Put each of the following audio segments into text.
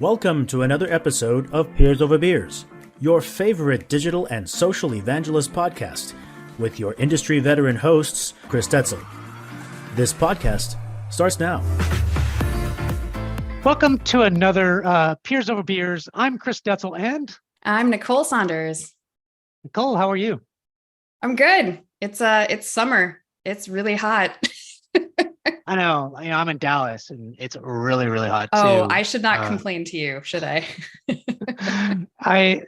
Welcome to another episode of Peers Over Beers, your favorite digital and social evangelist podcast with your industry veteran hosts, Chris Detzel. This podcast starts now. Welcome to another Peers Over Beers. I'm Chris Detzel and I'm Nicole Saunders. Nicole, how are you? I'm good. It's summer. It's really hot. I know. I'm in Dallas and it's really, really hot too. Oh, I should not complain to you, should I?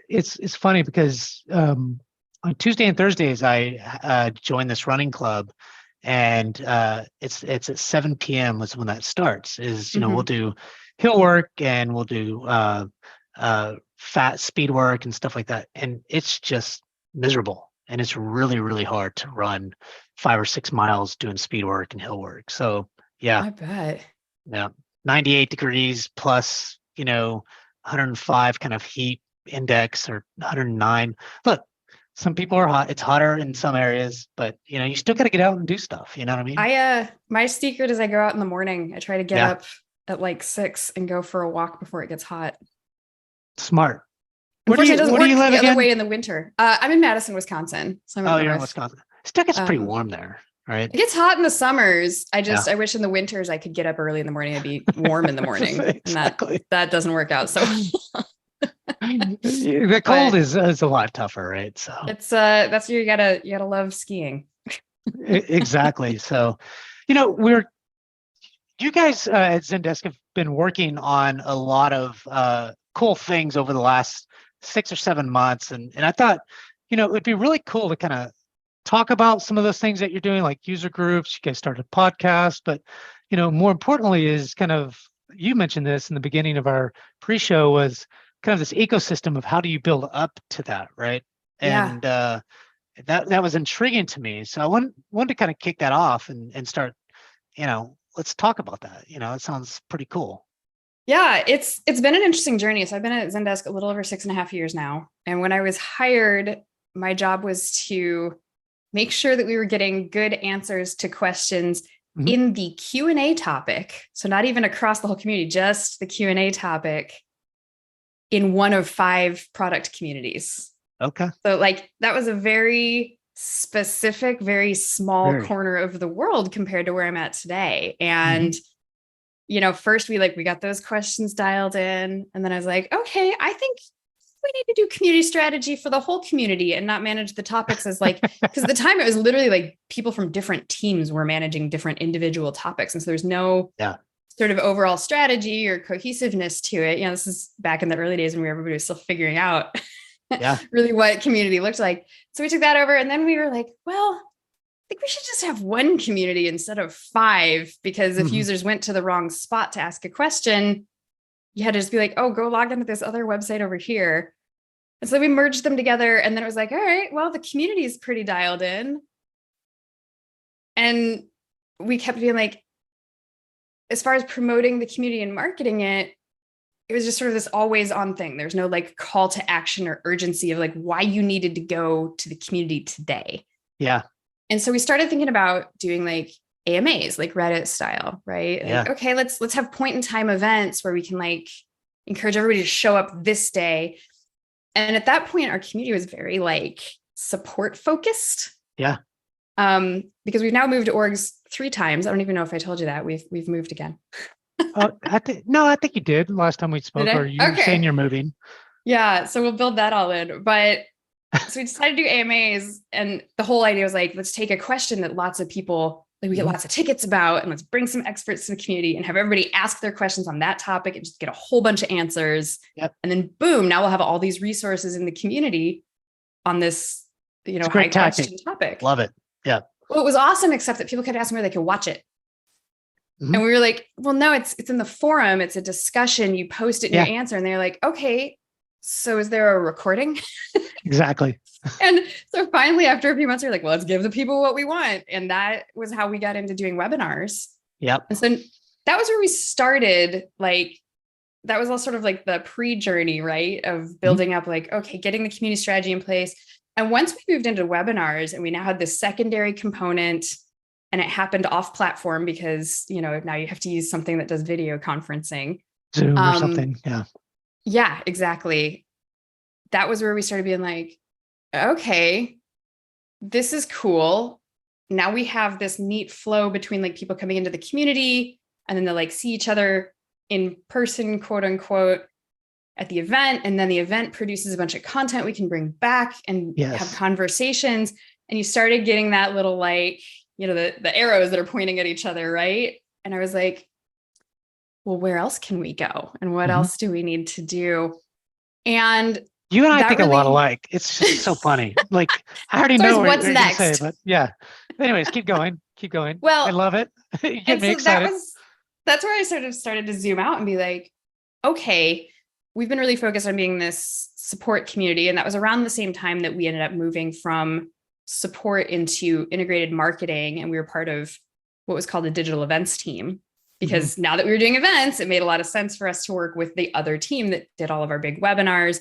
It's funny because on Tuesday and Thursdays I join this running club, and it's at 7 p.m. is when that starts. We'll do hill work and we'll do fat speed work and stuff like that, and it's just miserable. And it's really, really hard to run 5 or 6 miles doing speed work and hill work. So yeah, I bet. Yeah, 98 degrees plus, 105 kind of heat index or 109. Look, some people are hot. It's hotter in some areas, but you still got to get out and do stuff. You know what I mean? My secret is I go out in the morning. I try to get up at like 6 and go for a walk before it gets hot. Smart. Where do you live the again? other way in the winter? I'm in Madison, Wisconsin. So you're in Wisconsin. It still gets pretty warm there, right? It gets hot in the summers. I wish in the winters I could get up early in the morning. It'd be warm in the morning. Exactly. And that doesn't work out. So the cold is a lot tougher, right? So it's that's where you gotta love skiing. Exactly. So, you guys at Zendesk have been working on a lot of cool things over the last 6 or 7 months. And I thought, it would be really cool to kind of talk about some of those things that you're doing, like user groups. You guys started a podcast, but, more importantly is kind of, you mentioned this in the beginning of our pre-show, was kind of this ecosystem of how do you build up to that, right? And that was intriguing to me. So I wanted to kind of kick that off and start, let's talk about that. It sounds pretty cool. Yeah, it's been an interesting journey. So I've been at Zendesk a little over 6.5 years now. And when I was hired, my job was to make sure that we were getting good answers to questions in the Q&A topic. So not even across the whole community, just the Q&A topic in one of 5 product communities. Okay. So that was a very specific, very small corner of the world compared to where I'm at today. And first we got those questions dialed in, and then I was like, okay, I think we need to do community strategy for the whole community and not manage the topics as because at the time it was literally people from different teams were managing different individual topics. And so there's no sort of overall strategy or cohesiveness to it. This is back in the early days when everybody was still figuring out really what community looked like. So we took that over, and then we were like, well, I think we should just have one community instead of 5, because if users went to the wrong spot to ask a question, you had to just be like, oh, go log into this other website over here. And so we merged them together, and then it was like, all right, well, the community is pretty dialed in. And we kept being like, as far as promoting the community and marketing it, it was just sort of this always on thing. There's no call to action or urgency of why you needed to go to the community today. Yeah. And so we started thinking about doing AMAs, Reddit style, right? Yeah. Okay, let's have point in time events where we can encourage everybody to show up this day. And at that point, our community was very support focused. Yeah. Because we've now moved orgs 3 times. I don't even know if I told you that we've moved again. I think you did last time we spoke, or you were saying you're moving. Yeah. So we'll build that all in, but. So we decided to do AMAs, and the whole idea was let's take a question that lots of people, we get lots of tickets about, and let's bring some experts to the community and have everybody ask their questions on that topic and just get a whole bunch of answers. Yep. And then boom, now we'll have all these resources in the community on this, high question topic. Love it. Yeah. Well, it was awesome, except that people kept asking where they could watch it. And we were like, well, no, it's in the forum. It's a discussion. You post it in your answer. And they're like, okay, so is there a recording? Exactly. And so finally, after a few months, we're like, well, let's give the people what we want. And that was how we got into doing webinars. Yep. And so that was where we started. That was all sort of the pre-journey, right? Of building up okay, getting the community strategy in place. And once we moved into webinars and we now had this secondary component, and it happened off platform because, now you have to use something that does video conferencing. Zoom or something. Yeah. Yeah, exactly. That was where we started being like, okay, this is cool. Now we have this neat flow between like people coming into the community and then they'll like see each other in person, quote unquote, at the event. And then the event produces a bunch of content we can bring back and have Yes. conversations. And you started getting that little like, the arrows that are pointing at each other, right? And I was like, well, where else can we go? And what else do we need to do? And you and I that think a lot really alike. It's just so funny. Like, I already so know what what's you're going to say, next? but yeah. Anyways, keep going. Keep going. I Well, love it. You get and me so excited. that's where I sort of started to zoom out and be like, okay, we've been really focused on being this support community. And that was around the same time that we ended up moving from support into integrated marketing. And we were part of what was called the digital events team. Because now that we were doing events, it made a lot of sense for us to work with the other team that did all of our big webinars.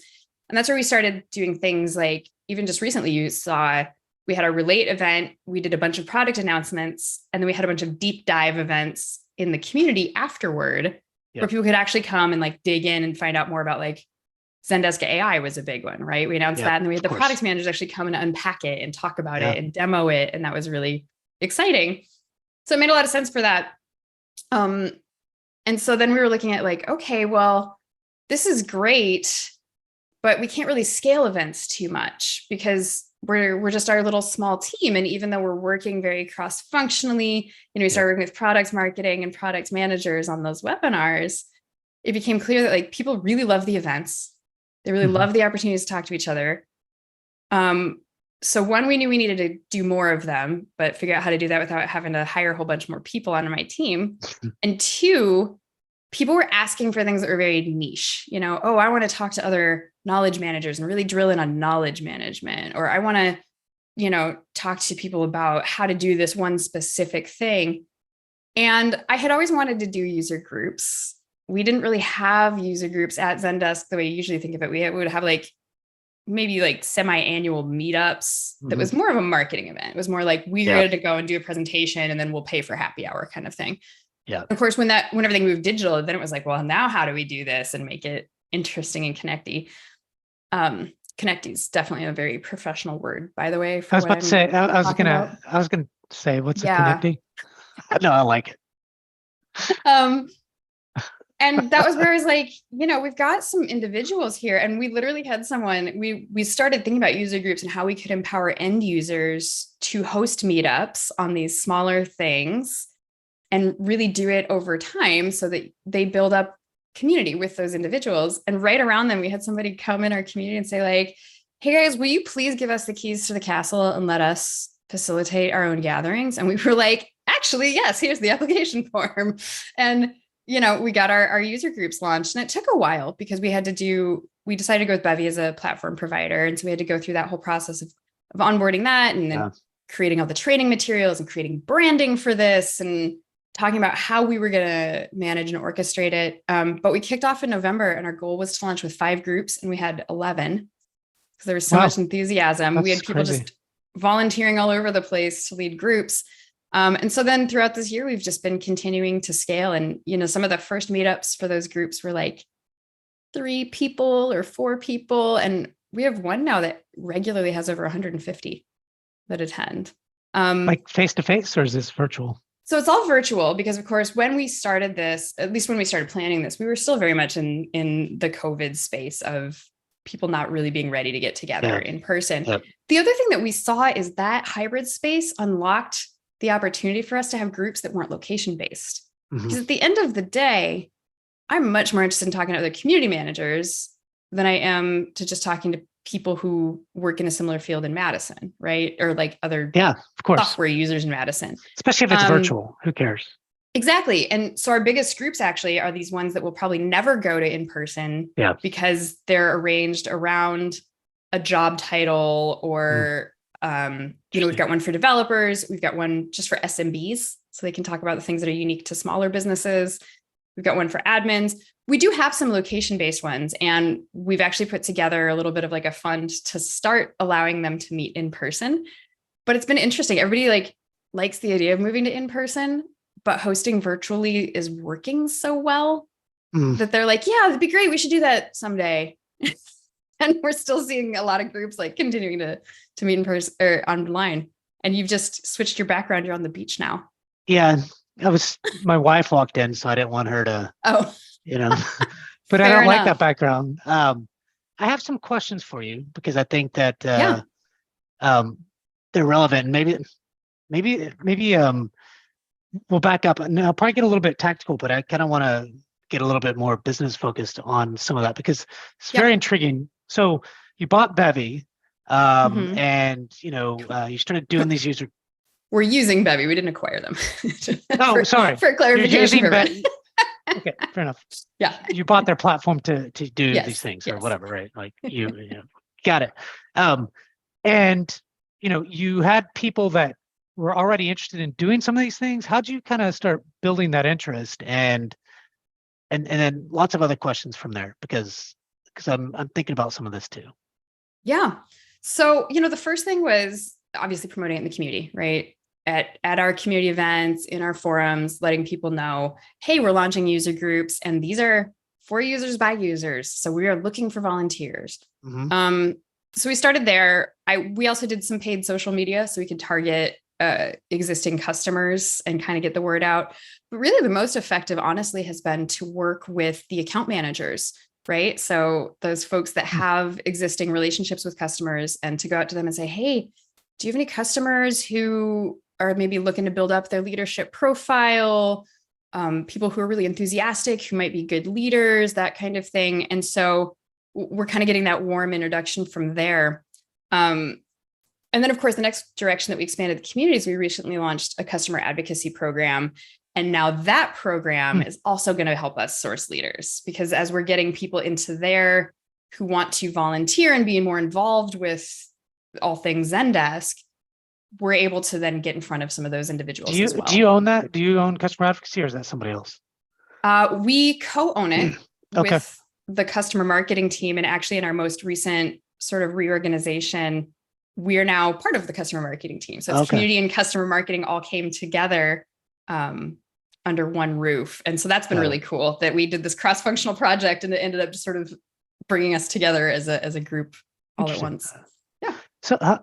And that's where we started doing things like, even just recently, you saw we had our Relate event. We did a bunch of product announcements, and then we had a bunch of deep dive events in the community afterward, where people could actually come and like dig in and find out more about like Zendesk AI was a big one, right? We announced that. And then we had the product managers actually come and unpack it and talk about it and demo it. And that was really exciting. So it made a lot of sense for that. And so then we were looking at like, okay, well, this is great, but we can't really scale events too much because we're just our little small team. And even though we're working very cross-functionally, we started working with product marketing and product managers on those webinars, it became clear that like people really love the events. They really love the opportunities to talk to each other. So one, we knew we needed to do more of them, but figure out how to do that without having to hire a whole bunch more people onto my team. And two, people were asking for things that were very niche, oh, I want to talk to other knowledge managers and really drill in on knowledge management, or I want to, talk to people about how to do this one specific thing. And I had always wanted to do user groups. We didn't really have user groups at Zendesk the way you usually think of it. We would have maybe semi-annual meetups that was more of a marketing event. It was more like we're ready to go and do a presentation and then we'll pay for happy hour kind of thing. Yeah. Of course, when everything moved digital, then it was like, well, now how do we do this and make it interesting and connecty? Connecty is definitely a very professional word, by the way. I was about to say, I was gonna say, what's a connecty? No, I like it. And that was where I was like, we've got some individuals here, and we literally had someone, we started thinking about user groups and how we could empower end users to host meetups on these smaller things and really do it over time so that they build up community with those individuals. And right around them, we had somebody come in our community and say like, hey guys, will you please give us the keys to the castle and let us facilitate our own gatherings? And we were like, actually, yes, here's the application form. And we got our user groups launched, and it took a while because we decided to go with Bevy as a platform provider. And so we had to go through that whole process of onboarding that and then creating all the training materials and creating branding for this and talking about how we were going to manage and orchestrate it. But we kicked off in November, and our goal was to launch with 5 groups, and we had 11 because there was so much enthusiasm. We had people just volunteering all over the place to lead groups. And so then throughout this year, we've just been continuing to scale. And, some of the first meetups for those groups were like 3 people or 4 people. And we have one now that regularly has over 150 that attend. Like face-to-face, or is this virtual? So it's all virtual because, of course, when we started this, at least when we started planning this, we were still very much in the COVID space of people not really being ready to get together in person. The other thing that we saw is that hybrid space unlocked the opportunity for us to have groups that weren't location-based. Because at the end of the day, I'm much more interested in talking to other community managers than I am to just talking to people who work in a similar field in Madison, right? Or like other software users in Madison. Especially if it's virtual, who cares? Exactly. And so our biggest groups actually are these ones that will probably never go to in-person because they're arranged around a job title or we've got one for developers. We've got one just for SMBs, so they can talk about the things that are unique to smaller businesses. We've got one for admins. We do have some location-based ones, and we've actually put together a little bit of like a fund to start allowing them to meet in person. But it's been interesting. Everybody likes the idea of moving to in person, but hosting virtually is working so well that they're like, yeah, it'd be great. We should do that someday. And we're still seeing a lot of groups like continuing to meet in person or online. And you've just switched your background. You're on the beach now. Yeah, my wife walked in, so I didn't want her to, Oh, but I don't like enough. that background. I have some questions for you because I think that they're relevant. Maybe we'll back up and I'll probably get a little bit tactical, but I kind of want to get a little bit more business focused on some of that because it's very intriguing. So you bought Bevy, and you started doing these user. We're using Bevy. We didn't acquire them. Sorry. For clarification. Okay, fair enough. Yeah. You bought their platform to do these things or whatever, right? Like you got it. And you had people that were already interested in doing some of these things. How'd you kind of start building that interest and then lots of other questions from there because I'm thinking about some of this too. Yeah. So, the first thing was obviously promoting it in the community, right? At our community events, in our forums, letting people know, hey, we're launching user groups and these are for users by users. So we are looking for volunteers. So we started there. We also did some paid social media so we could target existing customers and kind of get the word out. But really the most effective, honestly, has been to work with the account managers, right? So those folks that have existing relationships with customers and to go out to them and say, hey, do you have any customers who are maybe looking to build up their leadership profile? People who are really enthusiastic, who might be good leaders, that kind of thing. And so we're kind of getting that warm introduction from there. And then, of course, the next direction that we expanded the community is we recently launched a customer advocacy program. And now that program is also going to help us source leaders because as we're getting people into there who want to volunteer and be more involved with all things Zendesk, we're able to then get in front of some of those individuals as well. Do you own that? Do you own customer advocacy or is that somebody else? We co-own it with the customer marketing team. And actually in our most recent sort of reorganization, we are now part of the customer marketing team. So it's community and customer marketing all came together under one roof. And so that's been really cool that we did this cross-functional project and it ended up just sort of bringing us together as a group all at once. Yeah.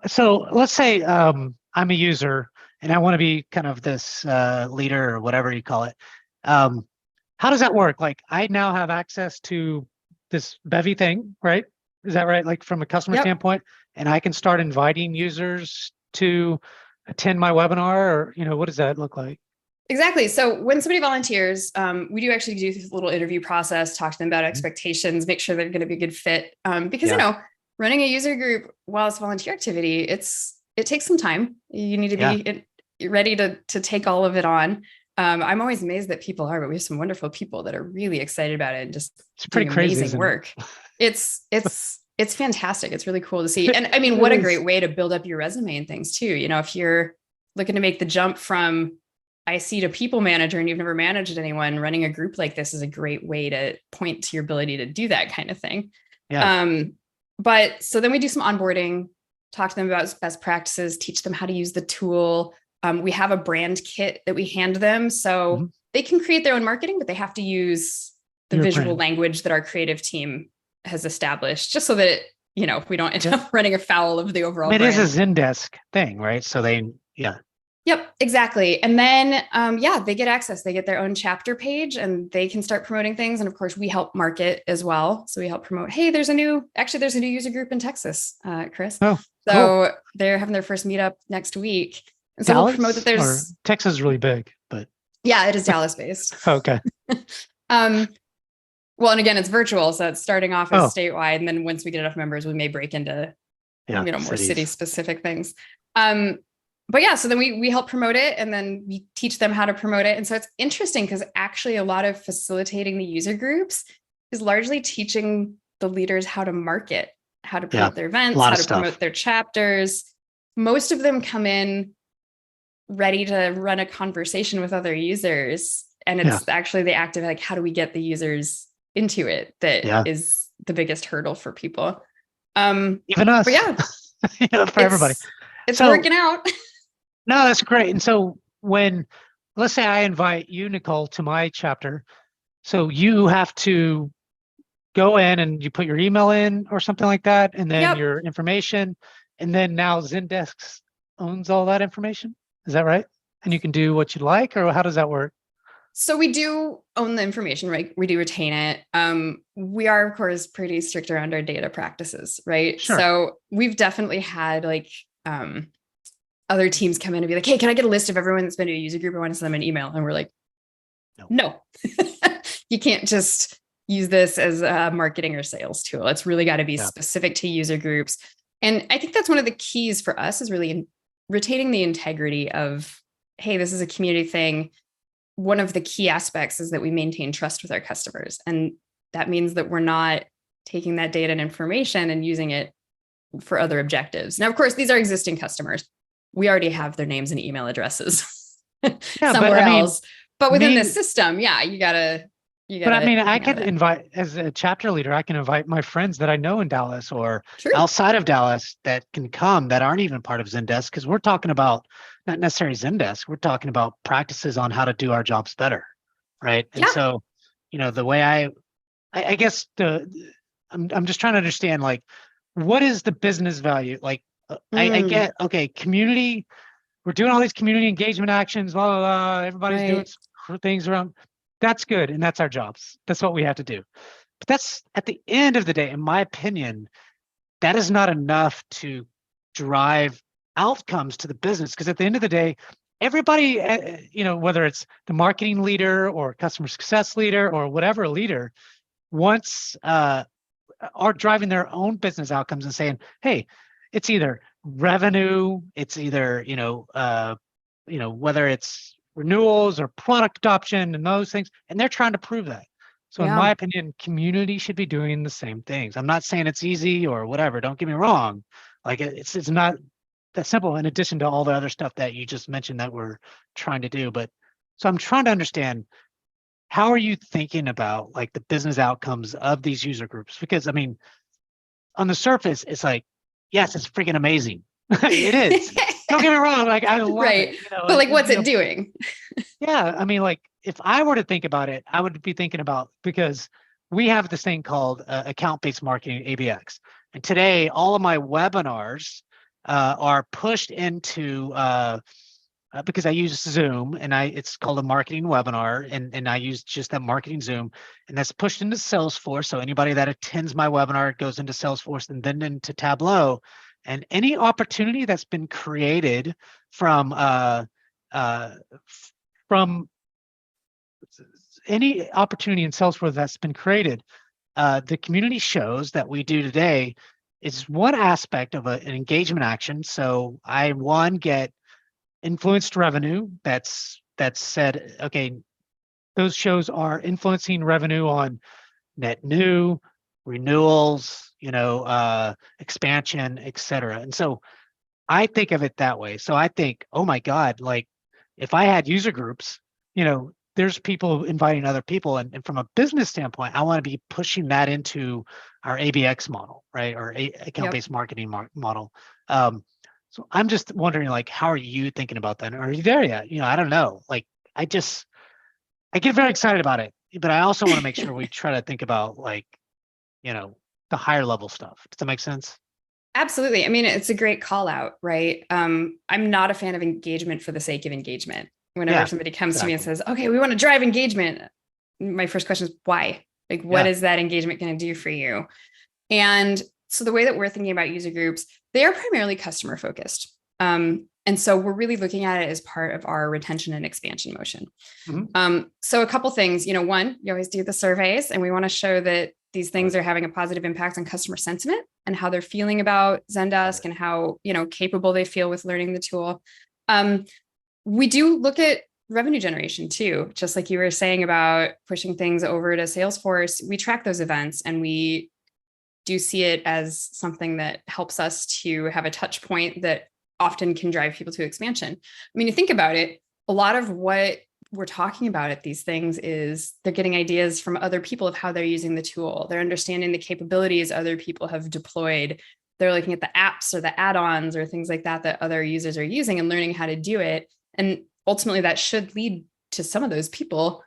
So let's say I'm a user and I want to be kind of this leader or whatever you call it. How does that work? Like I now have access to this Bevy thing, right? Is that right? Like from a customer standpoint, and I can start inviting users to attend my webinar or, what does that look like? Exactly. So when somebody volunteers, we do actually do this little interview process, talk to them about expectations, make sure they're going to be a good fit. Because, running a user group while it's volunteer activity, it takes some time. You need to be ready to take all of it on. I'm always amazed that people are, but we have some wonderful people that are really excited about it and just it's pretty crazy, amazing work. It's fantastic. It's really cool to see. And I mean, what a great way to build up your resume and things too. If you're looking to make the jump from IC to people manager and you've never managed anyone, running a group like this is a great way to point to your ability to do that kind of thing. Yeah. But so then we do some onboarding, talk to them about best practices, teach them how to use the tool. We have a brand kit that we hand them. So they can create their own marketing, but they have to use the visual language that our creative team has established just so that, we don't end up running afoul of the overall brand. It is a Zendesk thing, right? So Yep, exactly. And then, they get access. They get their own chapter page and they can start promoting things. And of course, we help market as well. So we help promote, hey, there's a new user group in Texas, Chris. Oh, so cool. They're having their first meetup next week. And so we'll promote that there's... Texas is really big, but... Yeah, it is Dallas based. Okay. Well, and again, it's virtual. So it's starting off as statewide. And then once we get enough members, we may break into, more city specific things. So then we help promote it and then we teach them how to promote it. And so it's interesting because actually a lot of facilitating the user groups is largely teaching the leaders how to market, how to promote their events, how to promote their chapters. Most of them come in ready to run a conversation with other users. And it's actually the act of like, how do we get the users into it that is the biggest hurdle for people. Even us. But for everybody. It's working out. No, that's great. And so let's say I invite you, Nicole, to my chapter, So you have to go in and you put your email in or something like that, and then Yep. your information, and then now Zendesk owns all that information. Is that right? And you can do what you like, or how does that work? So we do own the information, right? We do retain it. We are, of course, pretty strict around our data practices, right? Sure. So we've definitely had other teams come in and be like, "Hey, can I get a list of everyone that's been to a user group? I want to send them an email." And we're like, "No, you can't just use this as a marketing or sales tool. It's really got to be specific to user groups." And I think that's one of the keys for us is really retaining the integrity of, hey, this is a community thing. One of the key aspects is that we maintain trust with our customers. And that means that we're not taking that data and information and using it for other objectives. Now, of course, these are existing customers. We already have their names and email addresses somewhere else. But within this system, you gotta. But I mean, I could invite, as a chapter leader, I can invite my friends that I know in Dallas or outside of Dallas that can come that aren't even part of Zendesk, because we're talking about not necessarily Zendesk. We're talking about practices on how to do our jobs better, right? And so, the way I guess I'm just trying to understand, like, what is the business value? Like, I get, okay, community, we're doing all these community engagement actions, blah, blah, blah. Everybody's doing things around. That's good. And that's our jobs. That's what we have to do. But that's, at the end of the day, in my opinion, that is not enough to drive outcomes to the business. Because at the end of the day, everybody, whether it's the marketing leader or customer success leader or whatever leader, wants are driving their own business outcomes and saying, hey, it's either revenue, it's either, whether it's renewals or product adoption and those things, and they're trying to prove that. So in my opinion, community should be doing the same things. I'm not saying it's easy or whatever, don't get me wrong. Like, it's not that simple, in addition to all the other stuff that you just mentioned that we're trying to do. But so I'm trying to understand, how are you thinking about, like, the business outcomes of these user groups? Because I mean, on the surface, it's like, yes, it's freaking amazing. It is. Don't get me wrong. Like, I love it. But like, what's it doing? Yeah. I mean, like, if I were to think about it, I would be thinking about, because we have this thing called account-based marketing, ABX. And today, all of my webinars are pushed into, because I use Zoom, and it's called a marketing webinar, and I use just that marketing Zoom, and that's pushed into Salesforce. So anybody that attends my webinar goes into Salesforce and then into Tableau. And any opportunity that's been created from any opportunity in Salesforce that's been created, the community shows that we do today is one aspect of an engagement action. So I get influenced revenue that's said, okay, those shows are influencing revenue on net new, renewals, expansion, et cetera. And so I think of it that way. So I think, oh my God, like, if I had user groups, there's people inviting other people. And from a business standpoint, I want to be pushing that into our ABX model, right? Or account-based marketing model. So I'm just wondering, like, how are you thinking about that? Are you there yet? I don't know. Like, I get very excited about it, but I also want to make sure we try to think about, like, the higher level stuff. Does that make sense? Absolutely. I mean, it's a great call out, right? I'm not a fan of engagement for the sake of engagement. Whenever somebody comes to me and says, okay, we want to drive engagement, my first question is, why? Like, what is that engagement going to do for you? And so the way that we're thinking about user groups, they are primarily customer focused. And so we're really looking at it as part of our retention and expansion motion. So a couple things, one, you always do the surveys, and we want to show that these things are having a positive impact on customer sentiment and how they're feeling about Zendesk and how, capable they feel with learning the tool. We do look at revenue generation too, just like you were saying about pushing things over to Salesforce. We track those events, and we do see it as something that helps us to have a touch point that often can drive people to expansion. I mean, you think about it, a lot of what we're talking about at these things is they're getting ideas from other people of how they're using the tool. They're understanding the capabilities other people have deployed. They're looking at the apps or the add-ons or things like that other users are using and learning how to do it. And ultimately that should lead to some of those people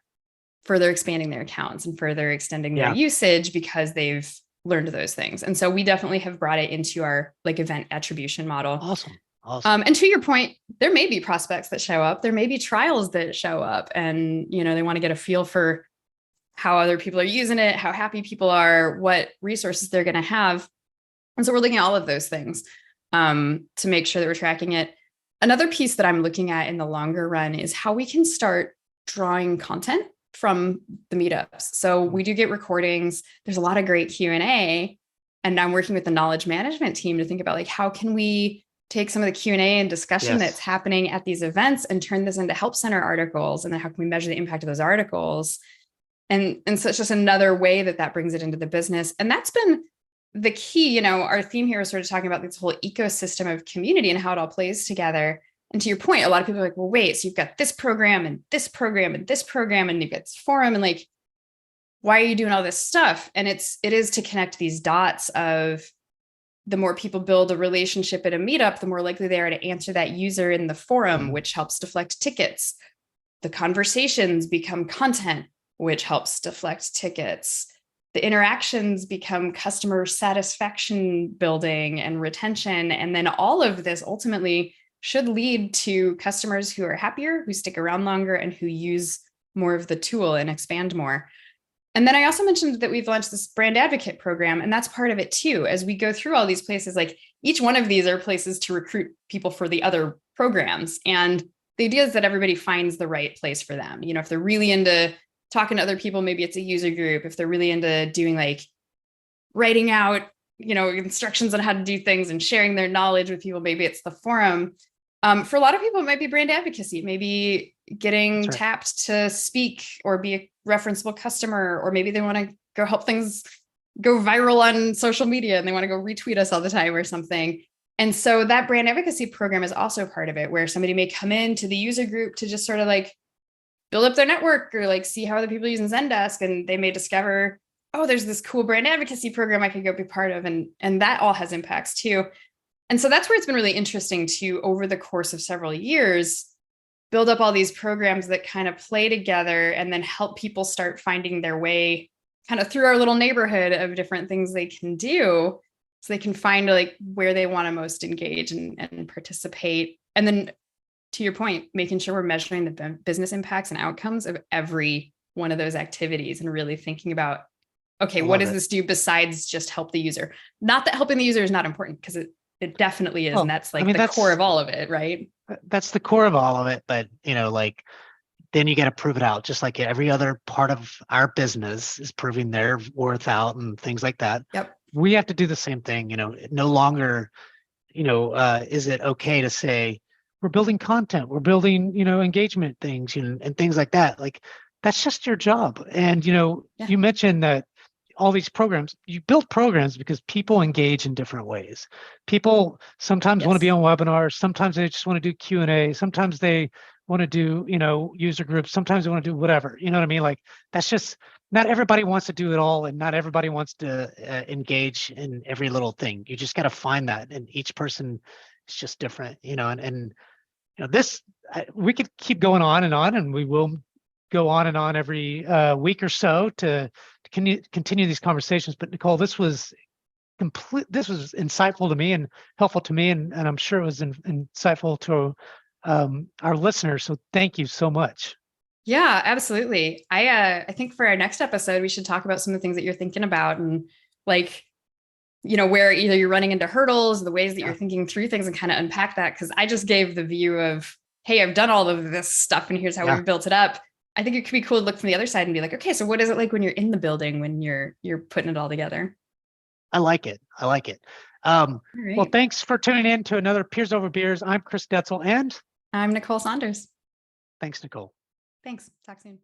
further expanding their accounts and further extending their Yeah. usage because they've learned those things. And so we definitely have brought it into our like event attribution model. Awesome. And to your point, there may be prospects that show up, there may be trials that show up, and they want to get a feel for how other people are using it, how happy people are, what resources they're going to have. And so we're looking at all of those things to make sure that we're tracking it. Another piece that I'm looking at in the longer run is how we can start drawing content from the meetups. So we do get recordings. There's a lot of great Q&A, and I'm working with the knowledge management team to think about like, how can we take some of the Q&A and discussion that's happening at these events and turn this into help center articles? And then how can we measure the impact of those articles? And so it's just another way that brings it into the business. And that's been the key. Our theme here is sort of talking about this whole ecosystem of community and how it all plays together. And to your point, a lot of people are like, well, wait, so you've got this program and this program and this program, and you've got this forum, and like, why are you doing all this stuff? And it is to connect these dots of the more people build a relationship at a meetup, the more likely they are to answer that user in the forum, which helps deflect tickets. The conversations become content, which helps deflect tickets. The interactions become customer satisfaction building and retention. And then all of this ultimately should lead to customers who are happier, who stick around longer, and who use more of the tool and expand more. And then I also mentioned that we've launched this brand advocate program, and that's part of it too. As we go through all these places, like each one of these are places to recruit people for the other programs. And the idea is that everybody finds the right place for them. If they're really into talking to other people, maybe it's a user group. If they're really into doing like writing out, instructions on how to do things and sharing their knowledge with people, maybe it's the forum. For a lot of people, it might be brand advocacy. It may be getting tapped to speak or be a referenceable customer, or maybe they want to go help things go viral on social media and they want to go retweet us all the time or something. And so that brand advocacy program is also part of it, where somebody may come into the user group to just sort of like build up their network or like see how other people are using Zendesk, and they may discover, oh, there's this cool brand advocacy program I could go be part of. And that all has impacts too. And so that's where it's been really interesting to, over the course of several years, build up all these programs that kind of play together and then help people start finding their way kind of through our little neighborhood of different things they can do, so they can find like where they want to most engage and participate. And then to your point, making sure we're measuring the business impacts and outcomes of every one of those activities and really thinking about, okay, what does this do besides just help the user? Not that helping the user is not important, because it definitely is. And that's like the core of all of it, right? That's the core of all of it. But, then you got to prove it out, just like every other part of our business is proving their worth out and things like that. Yep. We have to do the same thing. No longer, is it okay to say we're building content, we're building, engagement things and things like that. Like, that's just your job. And, you mentioned that all these programs, you build programs because people engage in different ways. People sometimes want to be on webinars. Sometimes they just want to do Q&A. Sometimes they want to do, user groups. Sometimes they want to do whatever, you know what I mean? Like, that's just, not everybody wants to do it all. And not everybody wants to engage in every little thing. You just got to find that. And each person is just different, and we could keep going on, and we will go on every week or so to continue these conversations. But Nicole, this was insightful to me and helpful to me, and I'm sure it was insightful to our listeners. So thank you so much. Yeah, absolutely. I think for our next episode, we should talk about some of the things that you're thinking about, and like, where either you're running into hurdles, the ways that you're thinking through things, and kind of unpack that. Because I just gave the view of, hey, I've done all of this stuff and here's how we've built it up. I think it could be cool to look from the other side and be like, okay, so what is it like when you're in the building, when you're putting it all together? I like it. Right. Well, thanks for tuning in to another Peers Over Beers. I'm Chris Detzel, and I'm Nicole Saunders. Thanks, Nicole. Thanks. Talk soon.